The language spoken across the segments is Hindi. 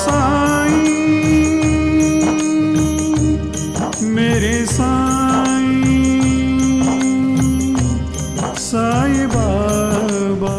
साईं, मेरे साईं, साईं बाबा।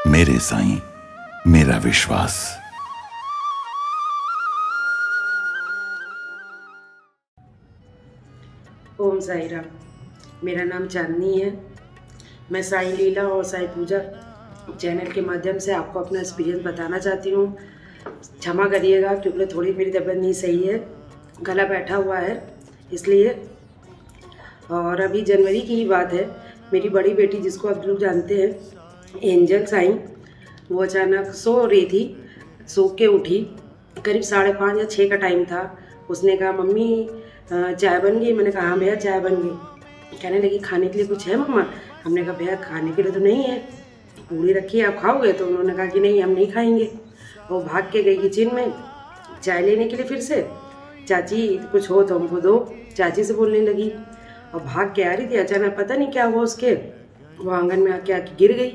मेरे साईं, मेरा विश्वास। ओम साई राम। मेरा नाम चांदनी है। मैं साईं लीला और साईं पूजा चैनल के माध्यम से आपको अपना एक्सपीरियंस बताना चाहती हूँ। क्षमा करिएगा क्योंकि थोड़ी मेरी तबीयत नहीं सही है, गला बैठा हुआ है इसलिए। और अभी जनवरी की ही बात है, मेरी बड़ी बेटी जिसको आप लोग जानते हैं एंजल साईं, वो अचानक सो रही थी, सो के उठी। करीब 5:30 या 6 का टाइम था। उसने कहा मम्मी चाय बन गई। मैंने कहा हाँ भैया चाय बन गई। कहने लगी खाने के लिए कुछ है मम्मा? हमने कहा भैया खाने के लिए तो नहीं है, पूरी रखी है, आप खाओगे? तो उन्होंने कहा कि नहीं हम नहीं खाएंगे। वो भाग के गई किचन में चाय लेने के लिए। फिर से चाची कुछ हो तो हमको दो, चाची से बोलने लगी और भाग के आ रही थी। अचानक पता नहीं क्या हुआ उसके, वो आंगन में आके गिर गई।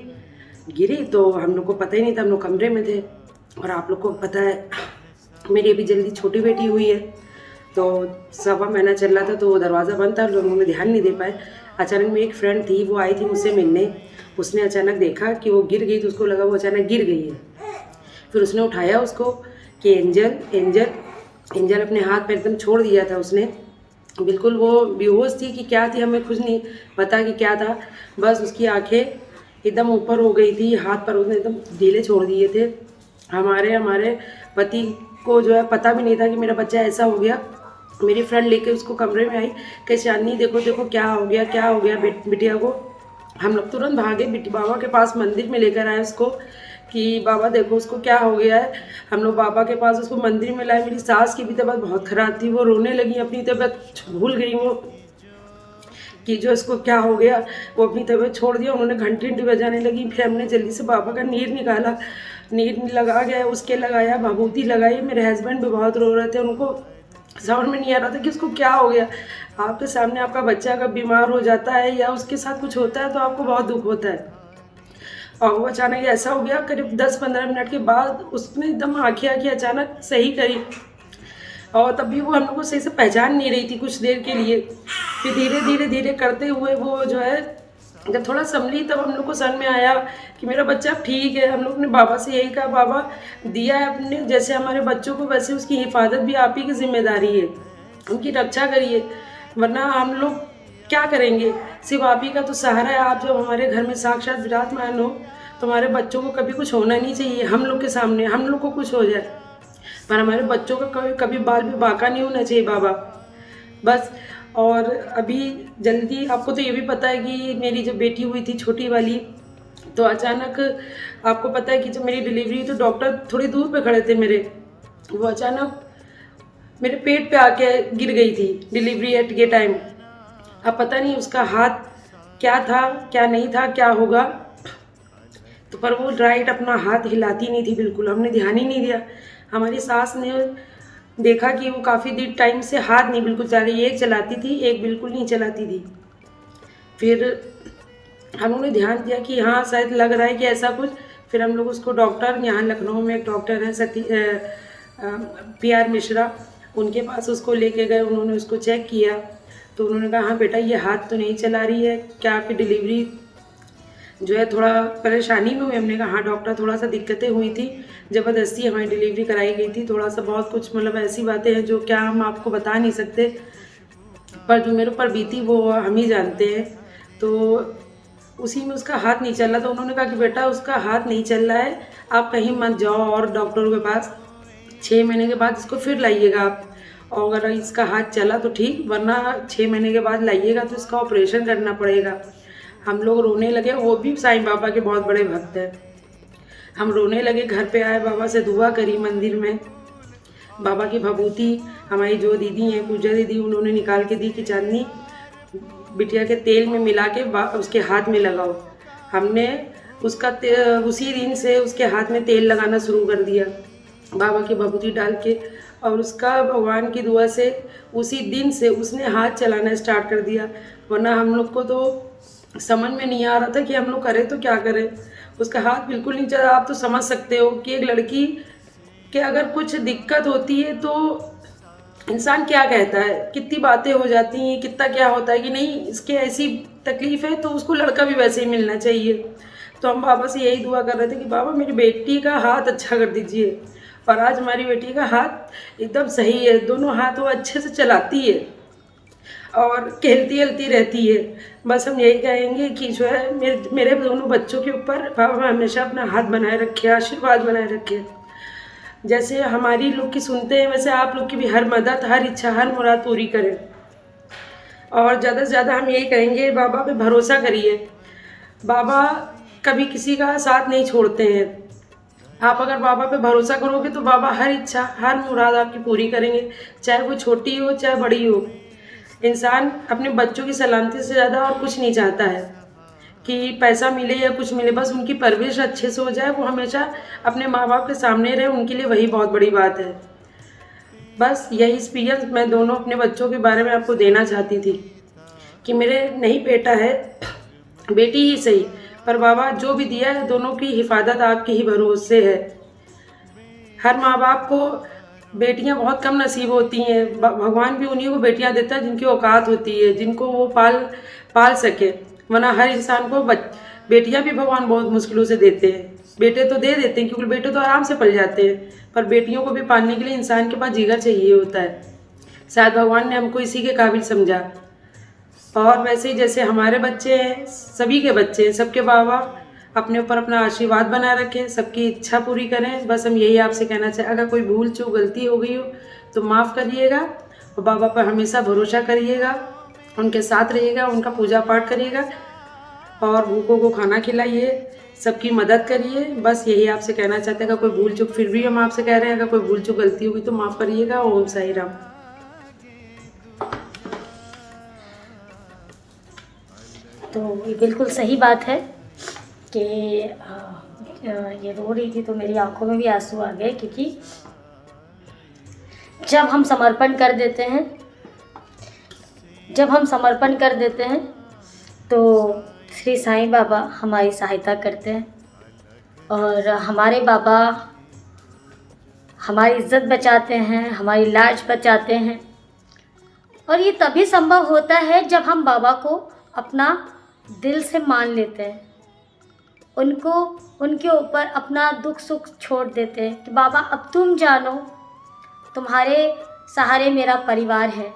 गिरी तो हम लोग को पता ही नहीं था, हम लोग कमरे में थे। और आप लोग को पता है मेरी अभी जल्दी छोटी बेटी हुई है, तो 1.25 महीना चल रहा था, तो दरवाज़ा बंद था, लोगों में ध्यान नहीं दे पाए। अचानक मेरी एक फ्रेंड थी, वो आई थी मुझसे मिलने। उसने अचानक देखा कि वो गिर गई, तो उसको लगा वो अचानक गिर गई है। फिर उसने उठाया उसको कि एंजल एंजल एंजल। अपने हाथ पैर एकदम छोड़ दिया था उसने, बिल्कुल वो बेहोश थी कि क्या थी हमें खुद नहीं पता कि क्या था। बस उसकी आंखें एकदम ऊपर हो गई थी, हाथ पर उसने एकदम ढीले छोड़ दिए थे। हमारे पति को जो है पता भी नहीं था कि मेरा बच्चा ऐसा हो गया। मेरी फ्रेंड लेके उसको कमरे में आई कि चांदनी देखो देखो क्या हो गया बिटिया को। हम लोग तुरंत भागे बाबा के पास, मंदिर में लेकर आए उसको कि बाबा देखो उसको क्या हो गया है। हम लोग बाबा के पास उसको मंदिर में लाए। मेरी सास की भी तबीयत बहुत ख़राब थी, वो रोने लगी, अपनी तबीयत भूल गई वो कि जो इसको क्या हो गया। वो अपनी तबीयत छोड़ दिया, उन्होंने घंटी बजाने लगी। फिर हमने जल्दी से बाबा का नीर निकाला, नीर लगा गया, उसके लगाया, भभूति लगाई। मेरे हस्बैंड भी बहुत रो रहे थे, उनको समझ में नहीं आ रहा था कि उसको क्या हो गया। आपके सामने आपका बच्चा अगर बीमार हो जाता है या उसके साथ कुछ होता है तो आपको बहुत दुख होता है। और वो अचानक ऐसा हो गया। करीब 10-15 मिनट के बाद उसने एकदम आँखें अचानक सही करी, और तब भी वो हम लोग को सही से पहचान नहीं रही थी कुछ देर के लिए। फिर धीरे धीरे करते हुए वो जो है जब थोड़ा संभली, तब हम लोग को समझ में आया कि मेरा बच्चा ठीक है। हम लोग ने बाबा से यही कहा, बाबा दिया है अपने जैसे हमारे बच्चों को, वैसे उसकी हिफाजत भी आप ही की जिम्मेदारी है, उनकी रक्षा करिए, वरना हम लोग क्या करेंगे। सिर्फ आप ही का तो सहारा है। आप जब हमारे घर में साक्षात विराजमान हो तो हमारे बच्चों को कभी कुछ होना नहीं चाहिए। हम लोग के सामने हम लोग को कुछ हो जाए, पर हमारे बच्चों का कभी बाल भी बाका नहीं होना चाहिए बाबा, बस। और अभी जल्दी आपको तो ये भी पता है कि मेरी जो बेटी हुई थी छोटी वाली, तो अचानक आपको पता है कि जब मेरी डिलीवरी हुई तो डॉक्टर थोड़ी दूर पे खड़े थे मेरे, वो अचानक मेरे पेट पे आके गिर गई थी डिलीवरी एट के टाइम। अब पता नहीं उसका हाथ क्या था क्या नहीं था क्या होगा, तो पर वो राइट अपना हाथ हिलाती नहीं थी बिल्कुल, हमने ध्यान ही नहीं दिया। हमारी सास ने देखा कि वो काफ़ी देर टाइम से हाथ नहीं बिल्कुल चला रही, एक चलाती थी एक बिल्कुल नहीं चलाती थी। फिर हम लोगों ने ध्यान दिया कि हाँ शायद लग रहा है कि ऐसा कुछ। फिर हम लोग उसको डॉक्टर, यहाँ लखनऊ में एक डॉक्टर है PR मिश्रा, उनके पास उसको लेके गए। उन्होंने उसको चेक किया तो उन्होंने कहा हाँ बेटा ये हाथ तो नहीं चला रही है, क्या आपकी डिलीवरी जो है थोड़ा परेशानी में हुई? हमने कहा हाँ डॉक्टर थोड़ा सा दिक्कतें हुई थी, ज़बरदस्ती हमारी डिलीवरी कराई गई थी, थोड़ा सा बहुत कुछ मतलब ऐसी बातें हैं जो क्या हम आपको बता नहीं सकते, पर जो मेरे ऊपर बीती वो हम ही जानते हैं। तो उसी में उसका हाथ नहीं चल रहा था। उन्होंने कहा कि बेटा उसका हाथ नहीं चल रहा है, आप कहीं मत जाओ और डॉक्टरों के पास, 6 महीने के बाद इसको फिर लाइएगा आप, और अगर इसका हाथ चला तो ठीक, वरना 6 महीने के बाद लाइएगा तो इसका ऑपरेशन करना पड़ेगा। हम लोग रोने लगे, वो भी साईं बाबा के बहुत बड़े भक्त हैं। हम रोने लगे, घर पे आए, बाबा से दुआ करी मंदिर में। बाबा की भभूति हमारी जो दीदी हैं पूजा दीदी, उन्होंने निकाल के दी कि चांदनी बिटिया के तेल में मिला के उसके हाथ में लगाओ। हमने उसका उसी दिन से उसके हाथ में तेल लगाना शुरू कर दिया बाबा की भभूति डाल के, और उसका भगवान की दुआ से उसी दिन से उसने हाथ चलाना स्टार्ट कर दिया। वरना हम लोग को तो समझ में नहीं आ रहा था कि हम लोग करें तो क्या करें। उसका हाथ बिल्कुल नहीं चला। आप तो समझ सकते हो कि एक लड़की कि अगर कुछ दिक्कत होती है तो इंसान क्या कहता है, कितनी बातें हो जाती हैं, कितना क्या होता है कि नहीं इसके ऐसी तकलीफ़ है तो उसको लड़का भी वैसे ही मिलना चाहिए। तो हम बाबा से यही दुआ कर रहे थे कि बाबा मेरी बेटी का हाथ अच्छा कर दीजिए। और आज हमारी बेटी का हाथ एकदम सही है, दोनों हाथ वो अच्छे से चलाती है और खेलती हलती रहती है। बस हम यही कहेंगे कि जो है मेरे दोनों बच्चों के ऊपर बाबा हमेशा अपना हाथ बनाए रखे, आशीर्वाद बनाए रखे। जैसे हमारी लोग की सुनते हैं वैसे आप लोग की भी हर मदद, हर इच्छा, हर मुराद पूरी करें। और ज़्यादा से ज़्यादा हम यही कहेंगे बाबा पे भरोसा करिए। बाबा कभी किसी का साथ नहीं छोड़ते हैं। आप अगर बाबा पे भरोसा करोगे तो बाबा हर इच्छा, हर मुराद आपकी पूरी करेंगे, चाहे वो छोटी हो चाहे बड़ी हो। इंसान अपने बच्चों की सलामती से ज़्यादा और कुछ नहीं चाहता है कि पैसा मिले या कुछ मिले, बस उनकी परवरिश अच्छे से हो जाए, वो हमेशा अपने माँ बाप के सामने रहे, उनके लिए वही बहुत बड़ी बात है। बस यही एक्सपीरियंस मैं दोनों अपने बच्चों के बारे में आपको देना चाहती थी कि मेरे नहीं बेटा है, बेटी ही सही, पर बाबा जो भी दिया है दोनों की हिफाजत आपके ही भरोसे है। हर माँ बाप को बेटियां बहुत कम नसीब होती हैं, भगवान भी उन्हीं को बेटियां देता है जिनकी औकात होती है, जिनको वो पाल सके। वरना हर इंसान को बेटियां भी भगवान बहुत मुश्किलों से देते हैं। बेटे तो दे देते हैं क्योंकि बेटे तो आराम से पल जाते हैं, पर बेटियों को भी पालने के लिए इंसान के पास जिगर चाहिए होता है। शायद भगवान ने हमको इसी के काबिल समझा। और वैसे ही जैसे हमारे बच्चे हैं, सभी के बच्चे हैं, सबके बाबा अपने ऊपर अपना आशीर्वाद बनाए रखें, सबकी इच्छा पूरी करें। बस हम यही आपसे कहना चाहें, अगर कोई भूल चूक गलती हो गई हो तो माफ़ करिएगा और बाबा पर हमेशा भरोसा करिएगा, उनके साथ रहिएगा, उनका पूजा पाठ करिएगा और भूखों को खाना खिलाइए, सबकी मदद करिए। बस यही आपसे कहना चाहते हैं। अगर कोई भूल चूक, फिर भी हम आपसे कह रहे हैं, अगर कोई भूल चूक गलती होगी तो माफ़ करिएगा। ओम साई राम। तो ये बिल्कुल सही बात है कि ये रो रही थी तो मेरी आंखों में भी आंसू आ गए, क्योंकि जब हम समर्पण कर देते हैं तो श्री साईं बाबा हमारी सहायता करते हैं और हमारे बाबा हमारी इज्जत बचाते हैं, हमारी लाज बचाते हैं। और ये तभी संभव होता है जब हम बाबा को अपना दिल से मान लेते हैं, उनके ऊपर अपना दुख सुख छोड़ देते हैं कि बाबा अब तुम जानो, तुम्हारे सहारे मेरा परिवार है,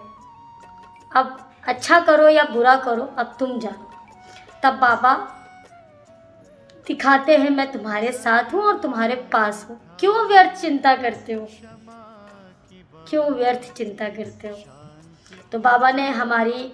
अब अच्छा करो या बुरा करो अब तुम जानो। तब बाबा दिखाते हैं मैं तुम्हारे साथ हूँ और तुम्हारे पास हूँ, क्यों व्यर्थ चिंता करते हो, क्यों व्यर्थ चिंता करते हो। तो बाबा ने हमारी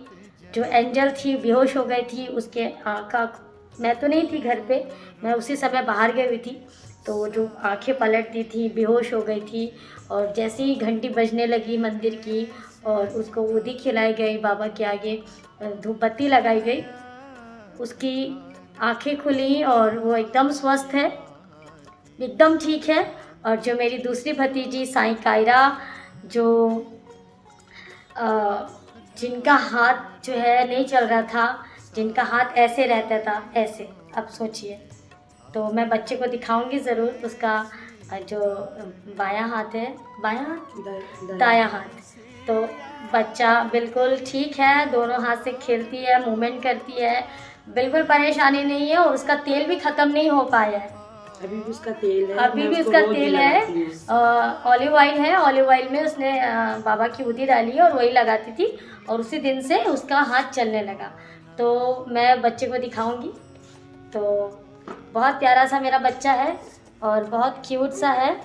जो एंजल थी बेहोश हो गई थी, उसके आँखा, मैं तो नहीं थी घर पे, मैं उसी समय बाहर गई हुई थी, तो जो आंखें पलट दी थी, बेहोश हो गई थी। और जैसे ही घंटी बजने लगी मंदिर की और उसको उदी खिलाई गई, बाबा के आगे धूप बत्ती लगाई गई, उसकी आंखें खुली और वो एकदम स्वस्थ है, एकदम ठीक है। और जो मेरी दूसरी भतीजी साईं कायरा, जो जिनका हाथ जो है नहीं चल रहा था, जिनका हाथ ऐसे रहता था, ऐसे, अब सोचिए, तो मैं बच्चे को दिखाऊंगी ज़रूर, उसका जो बायां हाथ है, बायां हाथ, दायां हाथ, तो बच्चा बिल्कुल ठीक है, दोनों हाथ से खेलती है, मूवमेंट करती है, बिल्कुल परेशानी नहीं है। और उसका तेल भी ख़त्म नहीं हो पाया है, अभी भी उसका तेल है, अभी भी उसका तेल है, ऑलिव ऑयल है, ऑलिव ऑयल में उसने बाबा की उदी डाली है और वही लगाती थी और उसी दिन से उसका हाथ चलने लगा। तो मैं बच्चे को दिखाऊंगी। तो बहुत प्यारा सा मेरा बच्चा है और बहुत क्यूट सा है।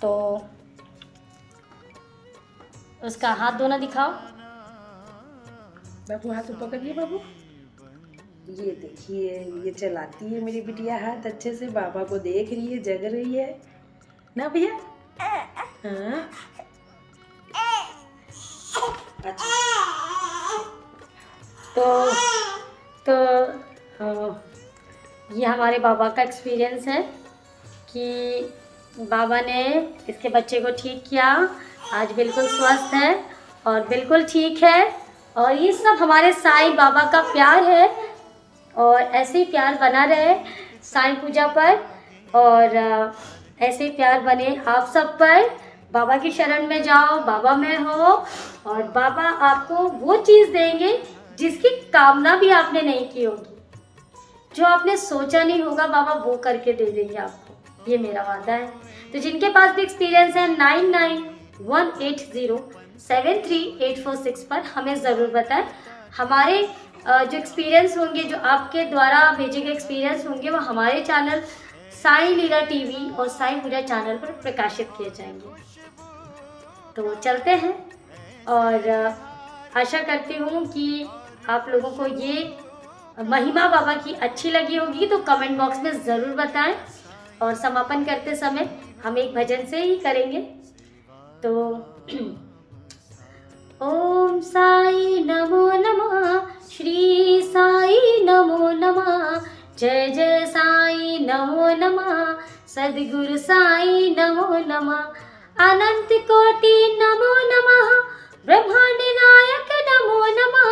तो उसका हाथ दोनों दिखाओ बाबू, हाथ पकड़िए बाबू, ये देखिए, ये चलाती है मेरी बिटिया हाथ अच्छे से, बाबा को देख रही है, जग रही है ना भैया। हाँ अच्छा। तो ये हमारे बाबा का एक्सपीरियंस है कि बाबा ने इसके बच्चे को ठीक किया, आज बिल्कुल स्वस्थ है और बिल्कुल ठीक है। और ये सब हमारे साईं बाबा का प्यार है और ऐसे ही प्यार बना रहे साईं पूजा पर। और ऐसे ही प्यार बने आप सब पर। बाबा की शरण में जाओ, बाबा में हो, और बाबा आपको वो चीज़ देंगे जिसकी कामना भी आपने नहीं की होगी, जो आपने सोचा नहीं होगा बाबा वो करके दे देंगे आपको, ये मेरा वादा है। तो जिनके पास भी एक्सपीरियंस है 9918073846 पर हमें ज़रूर बताएं। हमारे जो एक्सपीरियंस होंगे, जो आपके द्वारा भेजे गए एक्सपीरियंस होंगे, वो हमारे चैनल साईं लीला टीवी और साईं पूजा चैनल पर प्रकाशित किए जाएंगे। तो चलते हैं, और आशा करती हूँ कि आप लोगों को ये महिमा बाबा की अच्छी लगी होगी, तो कमेंट बॉक्स में ज़रूर बताएं। और समापन करते समय हम एक भजन से ही करेंगे। तो ओम साई नमो नमः, श्री साई नमो नमः, जय जय साई नमो नमः, सद्गुरु साई नमो नमः, अनंत कोटि नमो नमः, ब्रह्मांड नायक नमो नमः,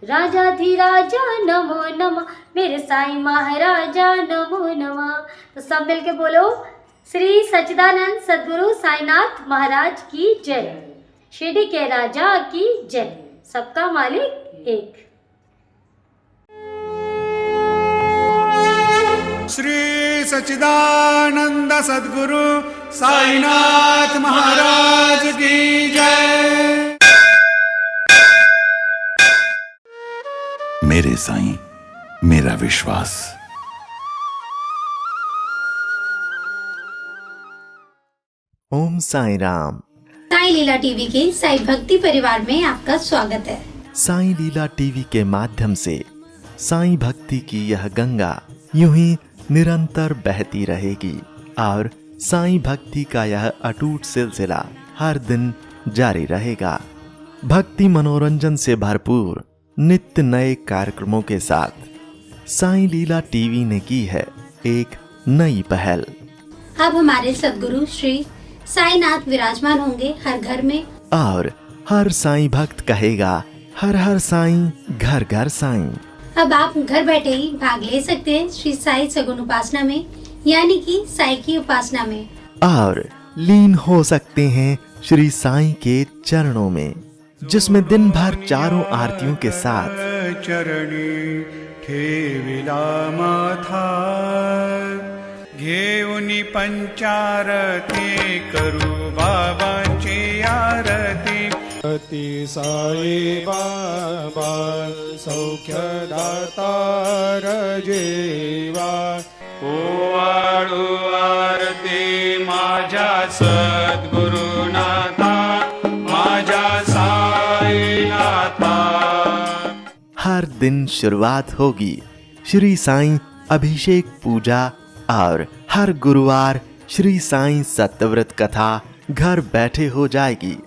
राजाधिराजा नमो नमः, मेरे साईं महाराजा नमो नमः। तो सब मिलके बोलो, श्री सच्चिदानंद सद्गुरु साईनाथ महाराज की जय, शिरडी के राजा की जय, सबका मालिक एक। श्री सच्चिदानंद सद्गुरु साईनाथ महाराज की जय। मेरे साईं, मेरा विश्वास। ओम साई राम। साई लीला टीवी के साई भक्ति परिवार में आपका स्वागत है। साई लीला टीवी के माध्यम से साई भक्ति की यह गंगा यूं ही निरंतर बहती रहेगी और साई भक्ति का यह अटूट सिलसिला हर दिन जारी रहेगा। भक्ति मनोरंजन से भरपूर नित्य नए कार्यक्रमों के साथ साई लीला टीवी ने की है एक नई पहल। अब हमारे सद्गुरु श्री साईनाथ विराजमान होंगे हर घर में, और हर साईं भक्त कहेगा हर हर साईं, घर घर साईं। अब आप घर बैठे ही भाग ले सकते हैं श्री साई सगुन उपासना में, यानी कि साई की उपासना में, और लीन हो सकते हैं श्री साईं के चरणों में, जिसमें दिन भर चारों आरतियों के साथ चरणी ठेविला माथा, घेऊनी पंचारती करू बाबांची आरती। अति साई बाबा सौख्यदातार जेवा, ओवाळू आरती माझ्या सद्गुरुनाथा, माझ्या साईनाथा। हर दिन शुरुआत होगी श्री साईं अभिषेक पूजा, और हर गुरुवार श्री साईं सत्यव्रत कथा घर बैठे हो जाएगी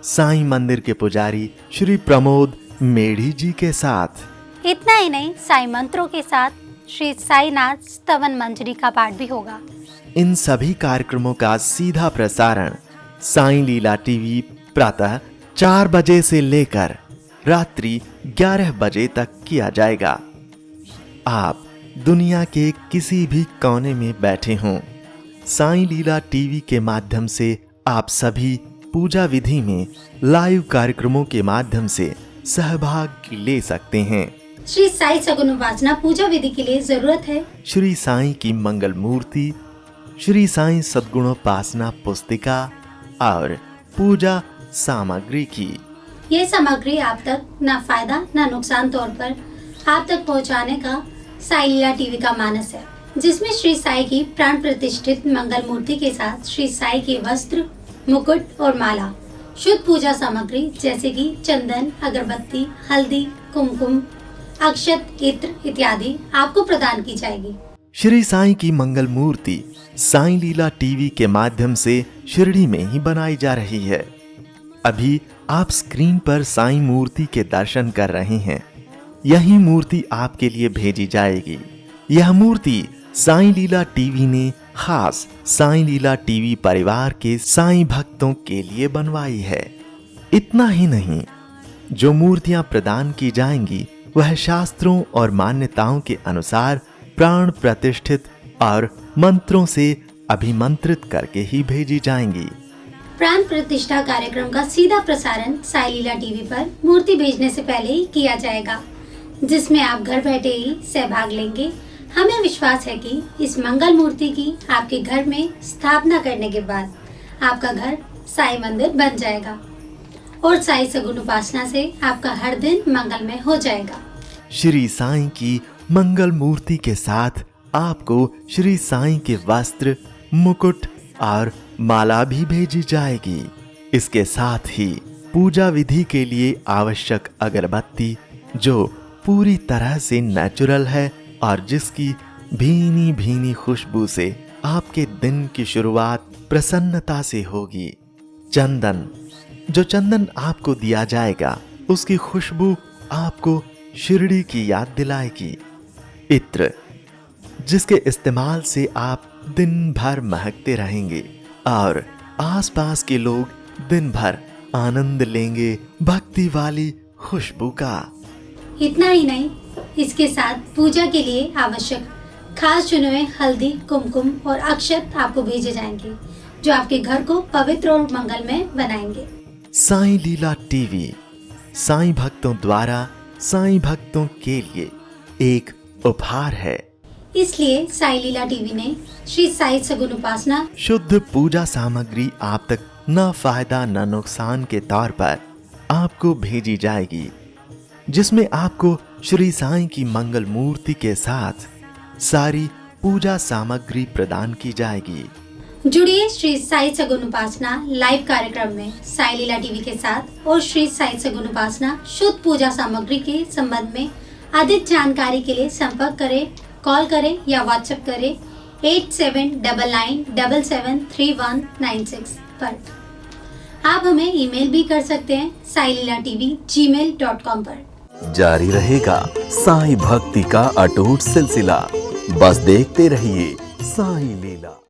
साईं मंदिर के पुजारी श्री प्रमोद मेढ़ी जी के साथ। इतना ही नहीं, साई मंत्रों के साथ श्री साईनाथ स्तवन मंजरी का पाठ भी होगा। इन सभी कार्यक्रमों का सीधा प्रसारण साईं लीला टीवी प्रातः 4 बजे से लेकर रात्रि 11 बजे तक किया जाएगा। आप दुनिया के किसी भी कोने में बैठे हों, साईं लीला टीवी के माध्यम से आप सभी पूजा विधि में लाइव कार्यक्रमों के माध्यम से सहभाग ले सकते हैं। श्री साई सगुन उपासना पूजा विधि के लिए जरूरत है श्री साईं की मंगल मूर्ति, श्री साईं सद्गुणोपासना पुस्तिका और पूजा सामग्री की। ये सामग्री आप तक न फायदा न नुकसान तौर पर आप तक पहुंचाने का साई लीला टीवी का मानस है, जिसमें श्री साई की प्राण प्रतिष्ठित मंगल मूर्ति के साथ श्री साई के वस्त्र, मुकुट और माला, शुद्ध पूजा सामग्री जैसे कि चंदन, अगरबत्ती, हल्दी, कुमकुम, अक्षत, इत्र इत्यादि आपको प्रदान की जाएगी। श्री साईं की मंगल मूर्ति साईं लीला टीवी के माध्यम से शिरडी में ही बनाई जा रही है। अभी आप स्क्रीन पर साईं मूर्ति के दर्शन कर रहे हैं। यही मूर्ति आपके लिए भेजी जाएगी। यह मूर्ति साईं लीला टीवी ने खास साईं लीला टीवी परिवार के साईं भक्तों के लिए बनवाई है। इतना ही नहीं, जो मूर्तियां प्रदान की जाएंगी वह शास्त्रों और मान्यताओं के अनुसार प्राण प्रतिष्ठित और मंत्रों से अभिमंत्रित करके ही भेजी जाएंगी। प्राण प्रतिष्ठा कार्यक्रम का सीधा प्रसारण साई लीला टीवी पर मूर्ति भेजने से पहले ही किया जाएगा, जिसमें आप घर बैठे ही सहभाग लेंगे। हमें विश्वास है कि इस मंगल मूर्ति की आपके घर में स्थापना करने के बाद आपका घर साई मंदिर बन जाएगा और साई सगुन उपासना से आपका हर दिन मंगलमय हो जाएगा। श्री साईं की मंगल मूर्ति के साथ आपको श्री साईं के वस्त्र, मुकुट और माला भी भेजी जाएगी। इसके साथ ही पूजा विधि के लिए आवश्यक अगरबत्ती, जो पूरी तरह से नेचुरल है और जिसकी भीनी भीनी खुशबू से आपके दिन की शुरुआत प्रसन्नता से होगी। चंदन, जो चंदन आपको दिया जाएगा उसकी खुशबू आपको शिरडी की याद दिलाएगी। इत्र, जिसके इस्तेमाल से आप दिन भर महकते रहेंगे और आसपास के लोग दिन भर आनंद लेंगे भक्ति वाली खुशबू का। इतना ही नहीं, इसके साथ पूजा के लिए आवश्यक खास चुने हुए हल्दी, कुमकुम और अक्षत आपको भेजे जाएंगे, जो आपके घर को पवित्र और मंगलमय बनाएंगे। साईं लीला टीवी साईं भक्तों द्वारा साईं भक्तों के लिए एक उपहार है। इसलिए साई लीला टीवी ने श्री साई सगुन उपासना शुद्ध पूजा सामग्री आप तक न फायदा न नुकसान के तौर पर आपको भेजी जाएगी, जिसमें आपको श्री साईं की मंगल मूर्ति के साथ सारी पूजा सामग्री प्रदान की जाएगी। जुड़िए श्री साई सगुन उपासना लाइव कार्यक्रम में साई लीला टीवी के साथ और श्री साई सगुन उपासना शुद्ध पूजा सामग्री के संबंध में अधिक जानकारी के लिए संपर्क करें, कॉल करें या व्हाट्सएप करें 8799773196 पर। आप हमें ईमेल भी कर सकते हैं sailila.tv@gmail.com पर। जारी रहेगा साईं भक्ति का अटूट सिलसिला। बस देखते रहिए साईं लीला।